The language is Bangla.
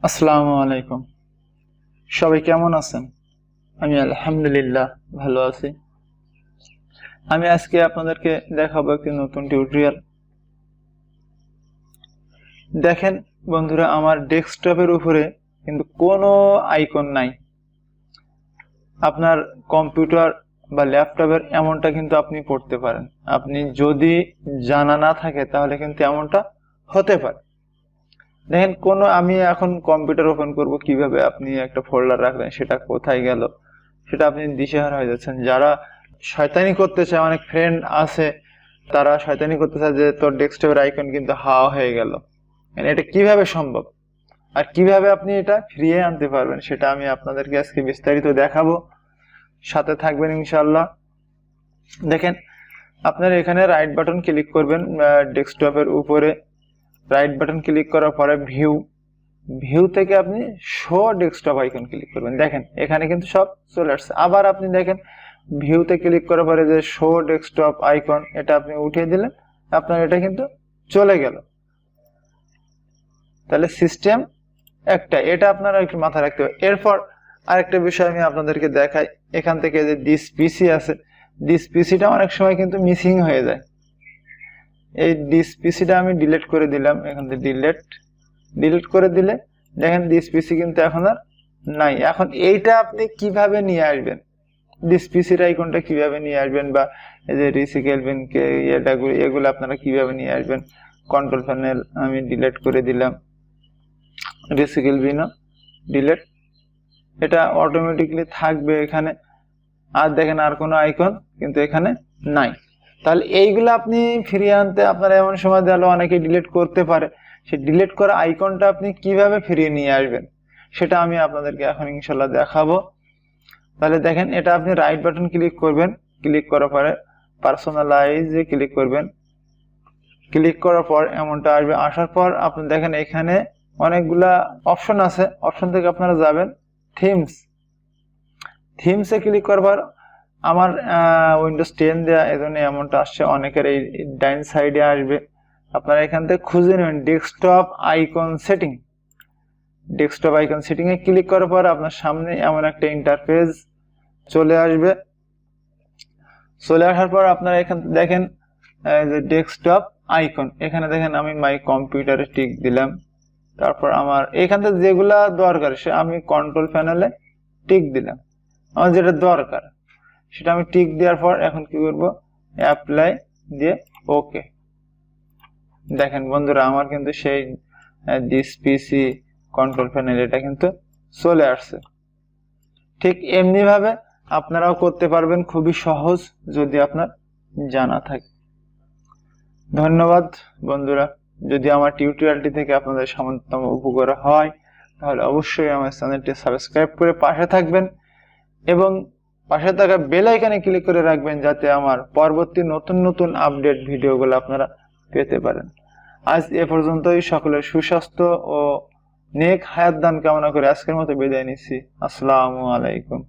আসসালামু আলাইকুম। সবাই কেমন আছেন? আমি আলহামদুলিল্লাহ ভালো আছি। আমি আজকে আপনাদেরকে দেখাবো একটি নতুন টিউটোরিয়াল। দেখেন বন্ধুরা, আমার ডেস্কটপের উপরে কিন্তু কোনো আইকন নাই। আপনার কম্পিউটার বা ল্যাপটপের এমনটা কিন্তু আপনি পড়তে পারেন। আপনি যদি জানা না থাকে তাহলে কিন্তু এমনটা হতে পারে। দেখেন আমি এখন কম্পিউটার ওপেন করব, কিভাবে আপনি একটা ফোল্ডার রাখবেন সেটা কোথায় গেল সেটা আপনি দিশেহারা হয়ে যাচ্ছেন। যারা শয়তানি করতে চায়, অনেক ফ্রেন্ড আছে তারা শয়তানি করতে চায় যে তোর ডেস্কটপের আইকন কিন্তু হাওয়া হয়ে গেল। এটা কিভাবে সম্ভব আর কিভাবে আপনি এটা ফিরিয়ে আনতে পারবেন সেটা আমি আপনাদেরকে আজকে বিস্তারিত দেখাবো। সাথে থাকবেন ইনশাআল্লাহ। দেখেন, আপনার এখানে রাইট বাটন ক্লিক করবেন ডেস্কটপের উপরে। রাইট বাটন ক্লিক করার পরে ভিউ থেকে আপনি শো ডেস্কটপ আইকন ক্লিক করবেন। দেখেন এখানে কিন্তু সব চলে আসছে। আবার আপনি দেখেন ভিউতে ক্লিক করার পরে যে শো ডেস্কটপ আইকন, এটা আপনি উঠিয়ে দিলেন, আপনার এটা কিন্তু চলে গেল। তাহলে সিস্টেম একটা, এটা আপনারা একটু মাথায় রাখতে হবে। এরপর আরেকটা বিষয় আমি আপনাদেরকে দেখাই। এখান থেকে যে দিস পিসি আছে, দিস পিসিটা অনেক সময় কিন্তু মিসিং হয়ে যায়। এই দিস পিসিটা আমি ডিলিট করে দিলাম। এখান থেকে ডিলিট করে দিলে দেখেন দিস পিসি কিন্তু এখন আর নাই। এখন এইটা আপনি কিভাবে নিয়ে আসবেন, দিস পিসির আইকনটা কিভাবে নিয়ে আসবেন, বা এই যে রিসাইকেল বিন কে এগুলো আপনারা কিভাবে নিয়ে আসবেন। কন্ট্রোল প্যানেল আমি ডিলিট করে দিলাম, রিসাইকেল বিনও ডিলিট, এটা অটোমেটিকলি থাকবে এখানে। আর দেখেন আর কোনো আইকন কিন্তু এখানে নাই। তাহলে এইগুলো আপনি ফিরিয়ে আনতে আপনার এমন সময় দিলে অনেকে ডিলিট করতে পারে। সেই ডিলিট করা আইকনটা আপনি কিভাবে ফিরিয়ে নিয়ে আসবেন সেটা আমি আপনাদেরকে এখন ইনশাল্লাহ দেখাবো। তাহলে দেখেন, এটা আপনি রাইট বাটন ক্লিক করবেন, ক্লিক করার পরে পার্সোনালাইজে ক্লিক করবেন। ক্লিক করার পর এমনটা আসবে। আসার পর আপনি দেখেন এখানে অনেকগুলা অপশন আছে। অপশন থেকে আপনারা যাবেন থিমসে ক্লিক করার পর আমার উইন্ডোজ 10 দেয়া, এজন্য এমনটা আসছে। অনেকের এই ডাইন সাইডে আসবে। আপনারা এখান থেকে খুঁজে নেবেন desktop icon setting. Desktop icon setting এ ক্লিক করার পর আপনার সামনে এমন একটা ইন্টারফেস চলে আসবে। চলে আসার পর আপনারা এখান দেখেন যে ডেস্কটপ আইকন, এখানে দেখেন আমি মাই কম্পিউটারে টিক দিলাম। তারপর আমার এখান থেকে যেগুলা দরকার সে আমি কন্ট্রোল প্যানেলে টিক দিলাম। আমার যেটা দরকার সেটা আমি টিক দেওয়ার পর এখন কি করব, অ্যাপ্লাই দিয়ে ওকে। দেখেন বন্ধুরা, আমার কিন্তু সেই দিস পিসি কন্ট্রোল প্যানেল এটা কিন্তু চলে আসছে। ঠিক এমনি ভাবে আপনারাও করতে পারবেন, খুবই সহজ যদি আপনার জানা থাকে। ধন্যবাদ বন্ধুরা। যদি আমার টিউটোরিয়ালটি থেকে আপনাদের সামান্যতম উপকার হয় তাহলে অবশ্যই আমার চ্যানেলটি সাবস্ক্রাইব করে পাশে থাকবেন এবং পাশে থাকা বেল আইকনে ক্লিক করে রাখবেন, যাতে আমার পরবর্তী নতুন আপডেট ভিডিওগুলো আপনারা পেতে পারেন। আজ এ পর্যন্তই। সকলের সুস্বাস্থ্য ও নেক হায়াত দান কামনা করে আজকের মতো বিদায় নিচ্ছি। আসসালামু আলাইকুম।